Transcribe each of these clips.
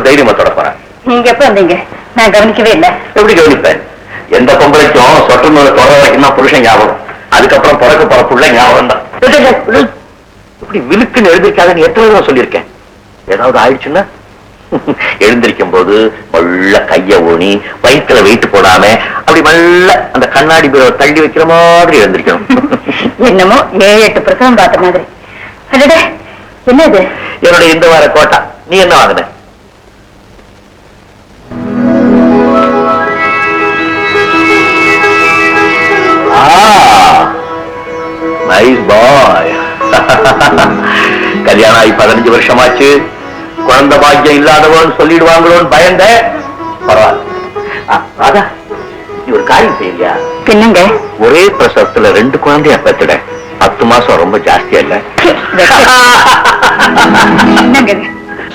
ஒரு தைரியமா தொடப்பறேன். நீங்க எப்ப வந்தீங்க? நான் கவனிக்கவே இல்லை. எப்படி கவனிப்பேன்? எந்த பொம்பளைக்கும் சொட்டு நூலை தொடர வரைக்கும் தான் புருஷன் ஞாபகம். அதுக்கப்புறம் பிறக்க போற புள்ள ஞாபகம் தான். இப்படி விழுக்குன்னு எழுந்திருக்காதுன்னு எத்தனை தடவை சொல்லியிருக்கேன். ஏதாவது ஆயிடுச்சுன்னா எழுந்திருக்கும் போது மெல்ல கைய ஊனி வயிற்றுல வெயிட்டு போடாம அப்படி மெல்ல அந்த கண்ணாடி தள்ளி வைக்கிற மாதிரி எழுந்திருக்கணும். என்னமோ 7-8 பிரசவம் பார்த்த மாதிரி. என்னது? என்னுடைய இந்த வார கோட்டா. நீ என்ன வாங்கின? நைஸ் பாய். கல்யாணம் ஆகி 15 வருஷமாச்சு. குழந்தை பாக்கியம் இல்லாதவன் சொல்லிடுவாங்களோன்னு பயந்த. பரவாயில்ல. நீ ஒரு காரியம் செய்யலையா? என்னங்க? ஒரே பிரசவத்துல 2 குழந்தைய பெத்துட. 10 மாசம் ரொம்ப ஜாஸ்தியா இல்ல?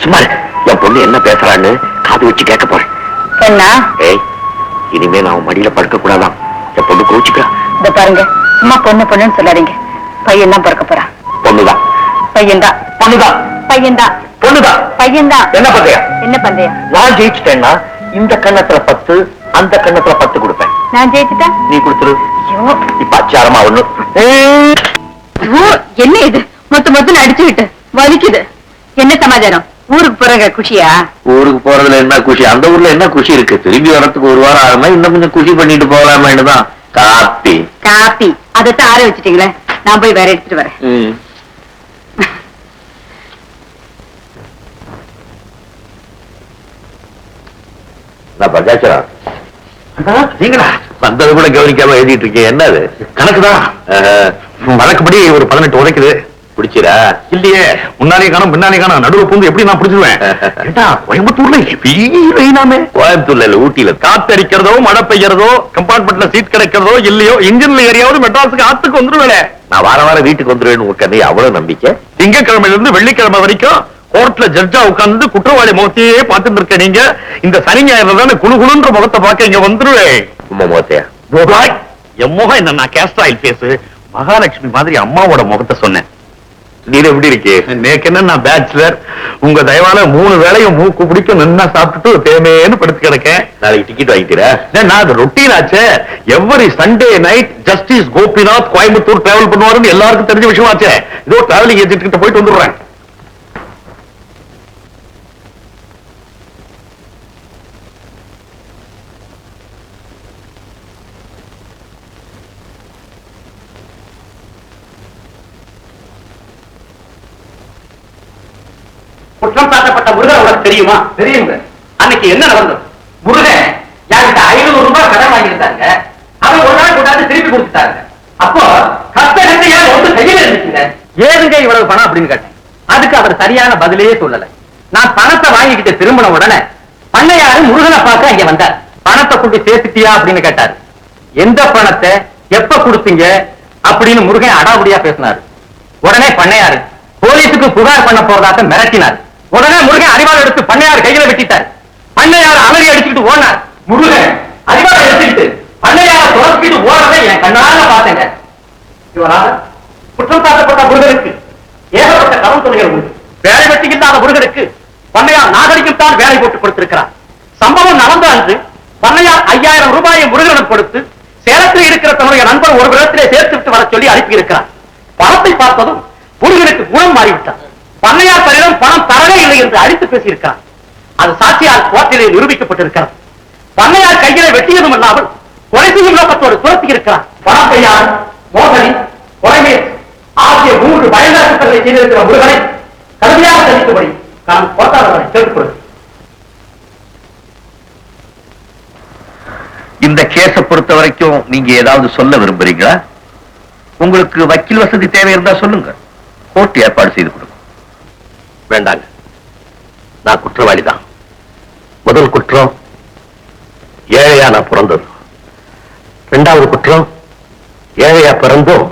சும்மா என் பொண்ணு என்ன பேசுறான்னு காது வச்சு கேட்க போறேன். ஏய், இனிமே நான் மடியில படுக்க கூடாதான். என் பொண்ணு கோச்சுக்கிறா. இத பாருங்க, சும்மா பொண்ணுன்னு சொல்லாதீங்க. பையன் தான் பிறக்க போறான். பொண்ணுதான். பையன்தான். பொண்ணுதான். பையன்தான். பொண்ணுதான். பையன்தான். என்ன பந்தயம்? என்ன பந்தயம்? நான் ஜெயிச்சுட்டேன்னா இந்த கண்ணத்துல 10, அந்த கண்ணத்துல 10 கொடுப்பேன். நான் ஜெயிச்சுட்டா நீ கொடுத்துரு. இப்ப அச்சாரமா ஒண்ணு. என்ன இது? மொத்தம் அடிச்சு விட்டு வலிக்குது. என்ன சமாச்சாரம்? ஊருக்கு போறங்க குஷியா? ஊருக்கு போறதுல என்ன குஷி? அந்த ஊர்ல என்ன குஷி இருக்கு? திரும்பி வரத்துக்கு 1 வாரம் ஆகுமா? இன்னும் கொஞ்சம் குஷி பண்ணிட்டு போகலாமேனுதான். காப்பி காப்பி அதைத்தான் ஆற வச்சுட்டீங்களே. நான் போய் வேற எடுத்துட்டு வரேன். நீங்களா வந்தது கூட கவனிக்காம எழுதிட்டு இருக்கீங்க. என்னது? கணக்குதான். வழக்குப்படி ஒரு 18 உதைக்குது. பிடிச்சிரா? இல்லையே, முன்னாலே காணும் பின்னாலே காணும், நடுவில் பூந்து எப்படி நான் பிடிச்சிருவேன்? கோயம்புத்தூர்ல கோயம்புத்தூர்ல இல்ல, ஊட்டியில காத்தடிக்கிறதோ மழை பெய்யறதோ கம்பார்ட்மெண்ட்ல சீட் கிடைக்கிறதோ இல்லையோ இன்ஜின்ல ஏரியாவது மெட்ராஸுக்கு ஆத்துக்கு வந்துருவேன். நான் வாரம் வீட்டுக்கு வந்துருவேன். உட்காந்து அவ்வளவு நம்பிக்கை. திங்கக்கிழமையில இருந்து வெள்ளிக்கிழமை வரைக்கும் கோர்ட்ல ஜட்ஜா உட்கார்ந்து குற்றவாளி முகத்தையே பார்த்துட்டு இருக்க நீங்க இந்த சனி ஞாயிறு தானே குழுகுழுன்ற முகத்தை பார்க்க இங்க வந்துருவேன். முகத்தையா? என் முகம் என்ன? நான் கேஸ்ட் ஆயில் பேசு மகாலட்சுமி மாதிரி அம்மாவோட முகத்தை சொன்னேன். நீ எப்படி இருக்கு? நேக்கு என்ன, நான் பேச்சுலர். உங்க தயவால 3 வேளையும் மூக்கு பிடிக்க நின்னா சாப்பிட்டுட்டு தேமேன்னு படுத்து கிடக்கேன். நாளைக்கு டிக்கெட் வாங்கிக்கிறேன். நான் அது ரொட்டீன் ஆச்சு. Every Sunday night justice Gopinath Coimbatore travel பண்ணுவாருன்னு எல்லாருக்கும் தெரிஞ்ச விஷயம் ஆச்சு. இதோ டிராவலிங் ஏஜென்ட் கிட்ட போயிட்டு வந்துடுறேன். குற்றம் சாட்டப்பட்ட முருகன் உனக்கு தெரியுமா? தெரியுங்க. அன்னைக்கு என்ன நடந்தது? முருகன் யார்கிட்ட 500 ரூபாய் கடன் வாங்கியிருந்தாங்க. அவன் ஒரு நாள் கொண்டாந்து திருப்பி கொடுத்துட்டாங்க. அப்போ கஷ்டத்தை யார் ஒன்று கையில இருந்துச்சுங்க. ஏதுங்க இவ்வளவு பணம் அப்படின்னு கேட்டேன். அதுக்கு அவர் சரியான பதிலே சொல்லல. நான் பணத்தை வாங்கிக்கிட்டு திரும்பின உடனே பண்ணையாரு முருகனை பார்க்க இங்க வந்தார். பணத்தை கொண்டு சேர்த்துட்டியா அப்படின்னு கேட்டாரு. எந்த பணத்தை எப்ப கொடுத்தீங்க அப்படின்னு முருகன் அடாவுடியா பேசினாரு. உடனே பண்ணையாரு போலீஸுக்கு புகார் பண்ண போறதாக மிரட்டினார். உடனே முருகன் அறிவாள் எடுத்து பண்ணையார் கையில வெட்டிட்டார். பண்ணையார் அலறி அடிச்சுக்கிட்டு ஓடினார். முருகன் அறிவாளை எடுத்துக்கிட்டு பண்ணையார துரத்திட்டு ஓடுறதை என் கண்ணால பார்த்தேங்க. குற்றம் சாட்டப்பட்ட முருகனுக்கு ஏகப்பட்ட கடன் தொகைகள் உண்டு. வேலை வெட்டி இல்லாத முருகனுக்கு பண்ணையார் நாகரிகம் தான் வேலை போட்டு கொடுத்திருக்கிறார். சம்பவம் நடந்த அன்று பண்ணையார் 5000 ரூபாயை முருகனிடம் கொடுத்து சேலத்தில் இருக்கிற தன்னுடைய நண்பர் ஒரு இடத்திலே சேர்த்து விட்டு வர சொல்லி அனுப்பி இருக்கிறார். பணத்தை பார்த்ததும் முருகனுக்கு குணம் மாறிவிட்டார். பண்ணையார் தன்னிடம் பணம் தரவே இல்லை என்று அடித்து பேசியிருக்கிறார். அது சாட்சியால் கோர்ட்டிலே நிரூபிக்கப்பட்டிருக்கிறது. பண்ணையார் கையிலே வெட்டியதும் இல்லாமல் கொலை செய்யும் நோக்கத்தோடு துரத்தி இருக்கிறார். பணத்தையார், மோசடி, கொலைமே ஆகிய 3 பயங்கர குற்றங்களை செய்திருக்கிற முருகனை கடுமையாக தண்டிக்கும்படி நான் கோட்டாளர்களை கேட்டுக்கொள்கிறேன். இந்த கேஸை பொறுத்த வரைக்கும் நீங்க ஏதாவது சொல்ல விரும்புறீங்களா? உங்களுக்கு வக்கீல் வசதி தேவை இருந்தா சொல்லுங்க. கோர்ட் ஏற்பாடு செய்து கொடுங்க. வேண்டாங்க, நான் குற்றவாளி தான். முதல் குற்றம் ஏழையா நான் பிறந்தது. 2வது குற்றம் ஏழையா பிறந்தும்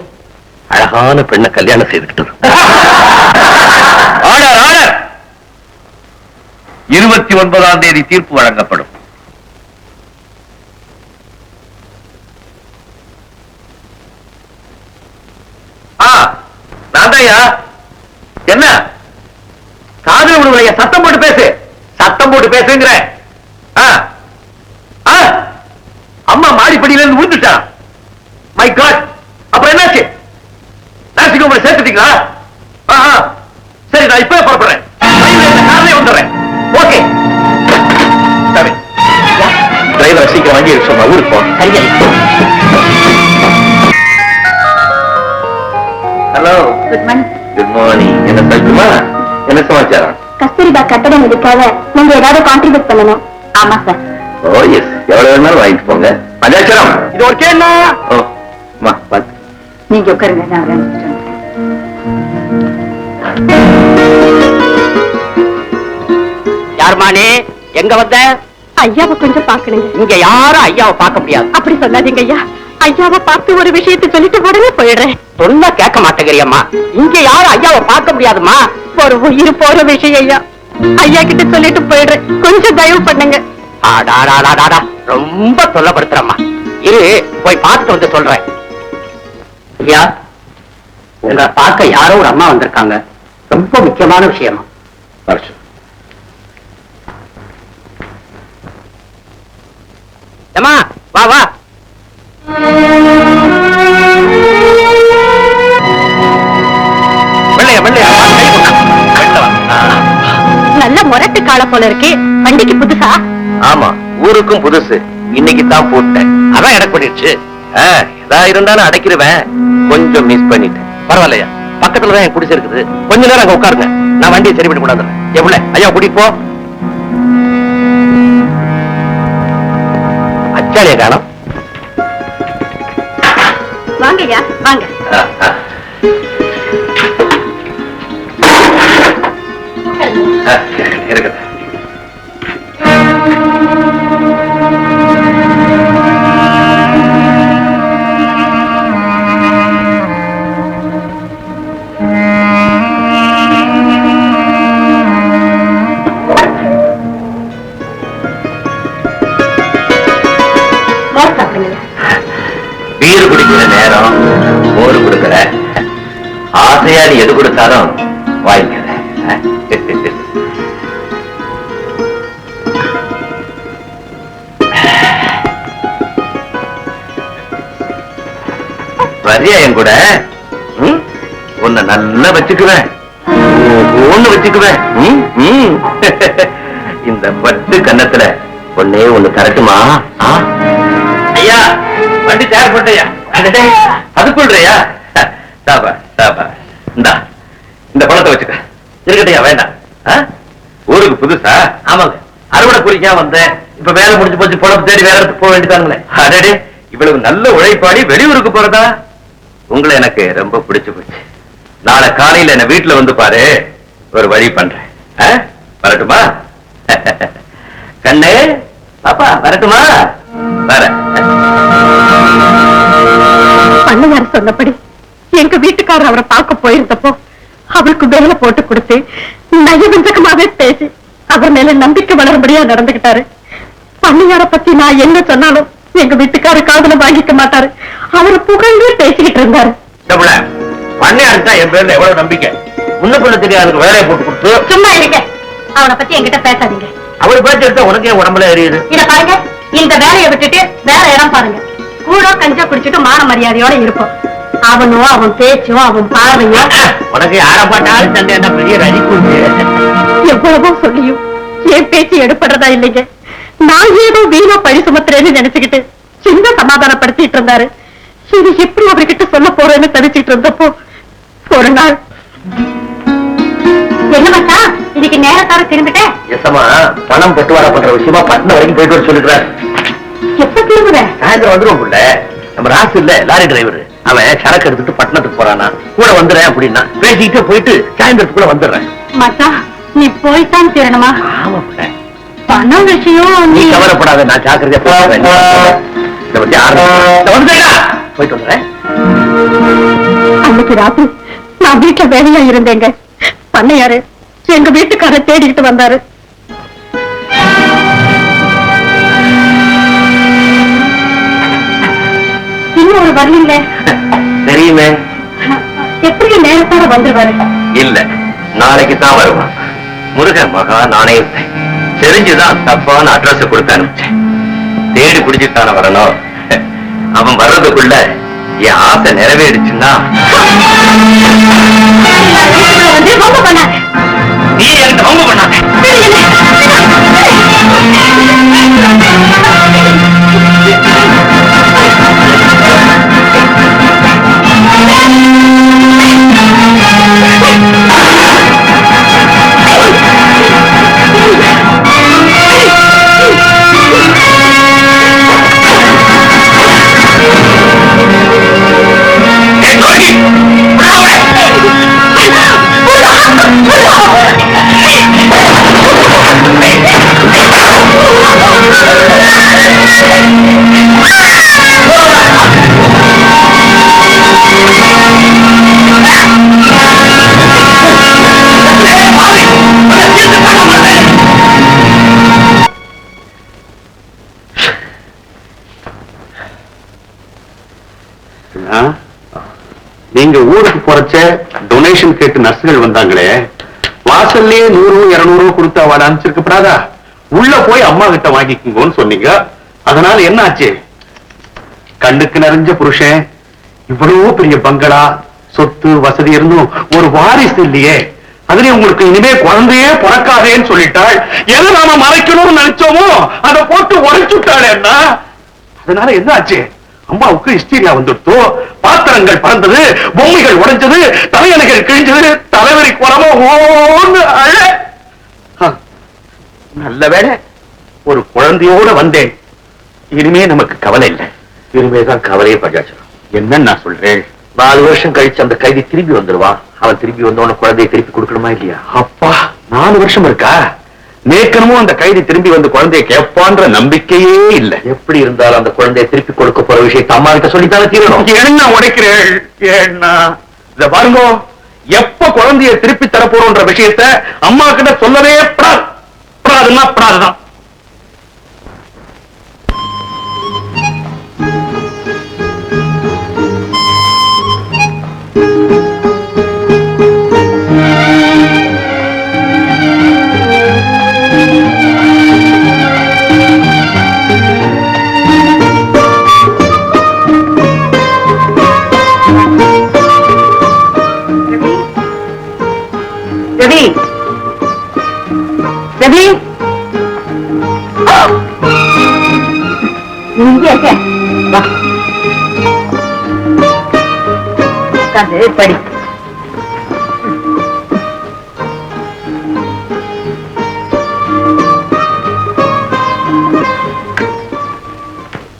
அழகான பெண்ணை கல்யாணம் செய்துக்கிட்டது. Order order. 29ஆம் தேதி தீர்ப்பு வழங்கப்படும். நான் தான் என்ன காதல் விடுவலைய சத்தம் போட்டு பேசு. சத்தம் போட்டு பேசுங்கிற. அம்மா மாடிப்படியில இருந்து விழுந்துட்டா. மை காட், அப்புறம் என்னாச்சு? நர்சிங் ஹோம்ல சேர்த்துட்டீங்களா? சரி, நான் இப்பவே புறப்படுறேன். காலையிலே வந்துடுறேன். ஓகே. டிரைவர் சீக்கிரம் வண்டி எடுக்க சொன்னா ஊருக்கு போ. Hello, good morning. Good morning. என்ன சொல்லுமா? என்ன சமாச்சாரம்? கஸ்தூரிபா கட்டடம் இதுக்காக நீங்க ஏதாவது கான்ட்ரிபியூட் பண்ணணும். ஆமா சார். ஓ எஸ், எவ்வளவு வேணாலும் வாங்கிட்டு போங்க. பஞ்சாச்சரம் இது ஒரு கேள்வி. ஓ மா, பாத்து நீங்க உட்காருங்க, நான் ஆரம்பிச்சிட்டேன். யாருமா நீ? எங்க வந்த? ஐயாவை கொஞ்சம் பாக்கணுங்க. இங்க யாரும் ஐயாவை பார்க்க முடியாது. அப்படி சொல்லாதீங்க ஐயா. ஐயாவை பார்த்து ஒரு விஷயத்தை சொல்லிட்டு உடனே போயிடுறேன். சொன்னா கேட்க மாட்டேங்கிறியம்மா. இங்க யாரும் ஐயாவை பார்க்க முடியாதுமா. ஒரு உயிர் போற விஷயம் ஐயா. ஐயா கிட்ட சொல்லிட்டு போயிடுறேன், கொஞ்சம் தயவு பண்ணுங்க. ஆடாடாடாடா, ரொம்ப தொல்லப்படுத்துறம்மா. இரு, போய் பார்த்துட்டு வந்து சொல்றேன். ஐயா, உங்களை பார்க்க யாரோ ஒரு அம்மா வந்திருக்காங்க. ரொம்ப முக்கியமான விஷயமா. அம்மா, வா வா. வெள்ளையா வெள்ளையா நல்ல முரட்டு கால போல இருக்கு. வண்டிக்கு புதுசா? ஆமா, ஊருக்கும் புதுசு. இன்னைக்கு தான் போட்டேன். அதான் எனக்கு பண்ணிடுச்சு. ஏதா இருந்தாலும் அடைக்கிருவேன். கொஞ்சம் மிஸ் பண்ணிட்டேன். பரவாயில்லையா, பக்கத்துலதான் என் குடிசை இருக்குது. கொஞ்ச நேரம் அங்க உட்காருங்க, நான் வண்டியை சரி பண்ணி கொண்டாந்துறேன். எவ்வளவு ஐயா கூட்டிட்டு போ. அச்சாலிய காணோம். வாங்க ஐயா, வாங்க. இருக்குது. பீர் குடிக்கிற நேரம் மோர் கொடுக்கற. ஆசையா நீ எது கொடுத்தாலும் வாங்கிக்கிற. வரியா என் கூட? உன்னை நல்லா வச்சுக்குவேன், ஒண்ணு வச்சுக்குவேன். இந்த பட்டு கன்னத்துல ஒன்னே ஒண்ணு தரட்டுமா? ஐயா, வண்டி தயார் பண்ணியா? அதுக்குள்றையா? தாபா தாபா, இந்தா இந்த பணத்தை வச்சுக்க. இருக்கட்டையா, வேண்டாம். ஊருக்கு புதுசா? ஆமாங்க, அறுவடை குறிக்கா வந்தேன். இப்ப வேலை முடிஞ்சு போச்சு, பணத்தை தேடி வேற இடத்துக்கு போக வேண்டியதானுங்களே. அடடே, இவ்வளவு நல்ல உழைப்பாடி வெளியூருக்கு போறதா? உங்களை எனக்கு ரொம்ப பிடிச்சு போச்சு. நாளை காலையில என்ன வீட்டுல வந்து பாரு, ஒரு வழி பண்றேன். வரட்டுமா? கண்ணே பாப்பா, வரட்டுமா? வர. பண்ணையார் சொன்னபடி எங்க வீட்டுக்காரர் அவரை பார்க்க போயிருந்தப்போ அவருக்கு வேலை போட்டு கொடுத்து நயவஞ்சகமாவே பேசி அவர் மேல நம்பிக்கை வளரும்படியா நடந்துகிட்டாரு. பண்ணையார பத்தி நான் என்ன சொன்னாலும் எங்க வீட்டுக்காரரு காதுல வாங்கிக்க மாட்டாரு. அவரை புகழ்ந்து பேசிக்கிட்டு இருந்தாரு. பண்ணையாருக்கு தான் என் பேர்ல எவ்வளவு நம்பிக்கை. முன்ன பிள்ளை தெரியாதுக்கு வேலையை போட்டு கொடுத்து. சும்மா இருக்க, அவனை பத்தி என்கிட்ட பேசாதீங்க. அவர் பேச்சு எடுத்தா உனக்கே உடம்புல எரியுது. இத பாருங்க, இந்த வேலையை விட்டுட்டு வேற இடம் பாருங்க. கூட கஞ்சா குடிச்சிட்டு மான மரியாதையோட இருப்போம். அவனும் அவன் பேச்சும் அவன் பார்வையும். உனக்கு யார பாட்டாலும் சண்டை என்ன பெரிய ரதிப்பு. எவ்வளவோ சொல்லியும் என் பேச்சு எடுப்படுறதா இல்லைங்க. நான் ஏதோ வீணா பழி சுமத்துறேன்னு நினைச்சுக்கிட்டு சின்ன சமாதானப்படுத்திட்டு இருந்தாரு. இது எப்படி அவர்கிட்ட சொல்ல போறேன்னு தவிச்சிட்டு இருந்தப்போ ஒரு நாள், என்ன மச்சா இன்னைக்கு நேரத்தார திரும்பிட்டேன். எசமா, பணம் பட்டுவாடா பண்ற விஷயமா பட்டணம் வரைக்கும் போயிட்டு வர சொல்லிருக்காரு. எப்ப திரும்புறேன்? சாயந்தரம் வந்துருவோம் புள்ள. நம்ம ராசு இல்ல, லாரி டிரைவர், அவன் சரக்கு எடுத்துட்டு பட்டணத்துக்கு போறானா, கூட வந்துடுறேன் அப்படின்னா பேசிக்கிட்டே போயிட்டு சாயந்தரத்துக்குள்ள வந்துடுறேன். மச்சா, நீ போய்தான் தீரணுமா? ஆமா புள்ள, பணம் விஷயம் நீ கவலைப்படாத, நான் ஜாக்கிரதையா போறேன். போயிட்டு வந்துடுறேன். அன்னைக்கு ராத்திரி நான் வீட்டுல வேலையா இருந்தேங்க. பண்ணையாரு எங்க வீட்டுக்கார தேடிக்கிட்டு வந்தாரு. இன்னும் ஒரு வரல. தெரியுமே. எப்படி நேரத்தோட வந்துருவாரு? இல்ல, நாளைக்கு தான் வருவான். முருகன் மகா நானே இருந்தேன். தெரிஞ்சுதான் தப்பான அட்ரஸ் கொடுத்து அனுப்பிச்சேன். தேடி குடிச்சுட்டான வரணும். அவன் வர்றதுக்குள்ள என் ஆசை நிறைவேறிச்சுன்னா நீ எனக்கு ரொம்ப பண்ணாத. நீங்க ஊருக்கு போறச்ச டொனேஷன் கேட்டு நர்சுகள் வந்தாங்களே, வாசல்லே 100-200 கொடுத்து அவளை அனுப்பிச்சிருக்கப்படாதா? உள்ள போய் அம்மா கிட்ட வாங்கிக்குங்கன்னு சொன்னீங்க. அதனால என்ன ஆச்சு? கண்ணுக்கு நிறைஞ்ச புருஷன், இவ்வளவு பெரிய பங்களா, சொத்து வசதி இருந்தும் ஒரு வாரிசு இல்லையே. அதுலயும் உங்களுக்கு இனிமே குழந்தையே பிறக்காதேன்னு சொல்லிட்டாள். எதை நாம மறைக்கணும்னு நினைச்சோமோ அதை போட்டு உடைச்சுட்டாள். என்ன அதனால என்ன ஆச்சு? அம்மாவுக்கு ஹிஸ்டீரியா வந்துடுத்து, பாத்திரங்கள் பறந்தது, பொம்மைகள் உடைஞ்சது, தலையணைகள் கிழிஞ்சது, தலைவரி குறமோ ஓன்னு அழ. நல்ல வேளை ஒரு குழந்தையோட வந்தேன். இனிமே நமக்கு கவலை இல்லை. இனிமேதான் கவலையே பஞ்சாச்சரம். என்னன்னு நான் சொல்றேன், 4 வருஷம் கழிச்சு அந்த கைதி திரும்பி வந்துடுவான். அவன் திரும்பி வந்தோன்னு குழந்தையை திருப்பி கொடுக்கணுமா இல்லையா? அப்பா, 4 வருஷம் இருக்கா? நேக்கனமும் அந்த கைதி திரும்பி வந்து குழந்தையை கேட்பான்ற நம்பிக்கையே இல்லை. எப்படி இருந்தாலும் அந்த குழந்தையை திருப்பி கொடுக்க போற விஷயத்தை அம்மா கிட்ட சொல்லித்தானே தீரணும். என்ன உடைக்கிறேள்? என்ன இத பாருங்க, எப்ப குழந்தையை திருப்பி தரப்போறோன்ற விஷயத்த அம்மா கிட்ட சொல்லவே படாதுதான். ரவி, ரவி, இங்கே இருக்க. வா, உட்கார்ந்து படி.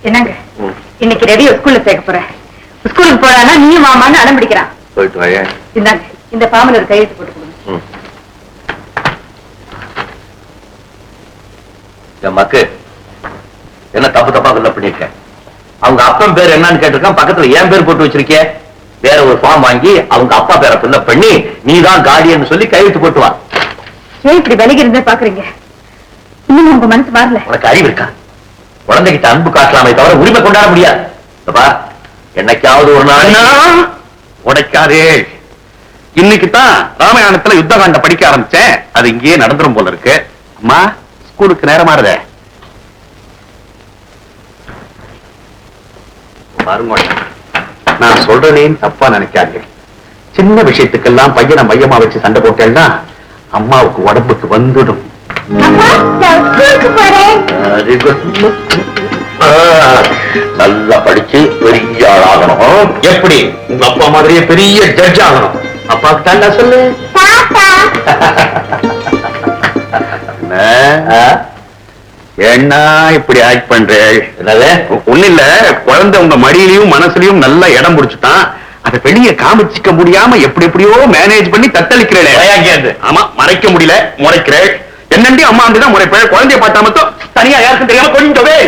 என்னங்க, இன்னைக்கு ரவி ஸ்கூல்ல சேர்க்க போற. ஸ்கூலுக்கு போறானா நீயும் மாமான்னு அடம் பிடிக்கிறான். போயிட்டு வாங்க. இந்தாங்க, இந்த பாமல ஒரு கையெழுத்து போட்டு கொடுங்க. மக்கு என்ன தப்பா சொல்ல பண்ணிருக்கேன். அவங்க அப்பன் பேர் என்னன்னு கேட்டிருக்கான். பக்கத்துல என் பேர் போட்டு வச்சிருக்கேன். வேற ஒரு ஃபார்ம் வாங்கி அவங்க அப்பா பேரை ஃபில் பண்ணி நீதான் கார்டியன் சொல்லி கையெழுத்து போட்டுவா. ஏன் இப்படி விலகி இருந்தே பாக்குறீங்க? இன்னும் உங்க மனசு மாறல. உனக்கு அறிவு இருக்கா? குழந்தைகிட்ட அன்பு காட்டலாமே தவிர உரிமை கொண்டாட முடியாது. என்னைக்காவது ஒரு நாள் உடைக்காதே. இன்னைக்குதான் ராமாயணத்துல யுத்த காண்ட படிக்க ஆரம்பிச்சேன். அது இங்கேயே நடந்துரும் போல இருக்கு. அம்மா, ஸ்கூலுக்கு நேரமாறுதே. பாருங்க, நான் சொல்றேன்னு தப்பா நினைக்காதீங்க. சின்ன விஷயத்துக்கெல்லாம் பையனை மையமா வச்சு சண்டை போட்டேன்னா அம்மாவுக்கு உடம்புக்கு வந்துடும். நல்லா படிச்சு பெரிய ஆளாகணும். எப்படி? உங்க அப்பா மாதிரியே பெரிய ஜட்ஜ் ஆகணும். அப்பாவுக்கு தாண்டா சொல்லு. என்ன இப்படி ஆக்ட் பண்றேன்? ஒண்ணு இல்ல, குழந்தை உங்க மடியிலையும் மனசுலயும் நல்லா இடம் பிடிச்சுட்டான். அதை வெளியே காமிச்சிக்க முடியாம எப்படி எப்படியோ மேனேஜ் பண்ணி தத்தளிக்கிறேன். ஆமா, மறைக்க முடியல, முறைக்கிறேன். என்னண்டி அம்மா தான் முறைப்பேன். குழந்தைய பார்த்தா மட்டும் தனியா யாருக்கும் தெரியாம கொஞ்சவே.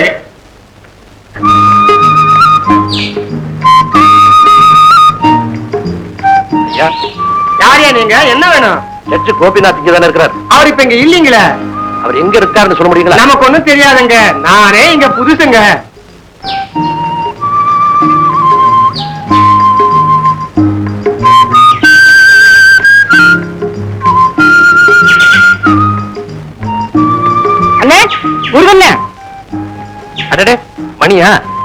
யாரையா நீங்க? என்ன வேணும்? ஜட்ஜ் கோபிநாத் இங்க தானே இருக்கிறார். அவர் இப்ப இங்க இல்லீங்களே. அவர் எங்க இருக்காருன்னு சொல்ல முடியுங்களா? நமக்கு ஒண்ணும் தெரியாதுங்க. நானே இங்க புதுசுங்க.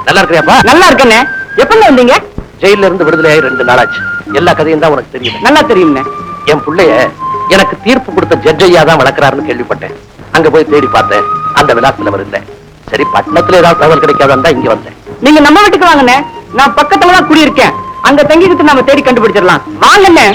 நல்லா இருக்கிறியாப்பா? நல்லா இருக்கண்ணே. எப்பங்க வந்தீங்க? ஜெயில இருந்து விடுதலை ஆகி 2 நாளாச்சு. எல்லா கதையும் தான் உனக்கு தெரியும். நல்லா தெரியும்ண்ணே. என் பிள்ளைய எனக்கு தீர்ப்பு கொடுத்த ஜட்ஜ் ஐயா தான் வளர்க்கறாருன்னு கேள்விப்பட்டேன். அங்க போய் தேடி பார்த்தேன், அந்த விலாசத்துல அவர் இல்லை. சரி, பட்டணத்துல ஏதாவது தகவல் கிடைக்காதான் தான் இங்க வந்தேன். நீங்க நம்ம வீட்டுக்கு வாங்கண்ணே. நான் பக்கத்துல தான் குடியிருக்கேன். அங்க தங்கிக்கிட்டு நாம தேடி கண்டுபிடிச்சிடலாம். வாங்கண்ணே.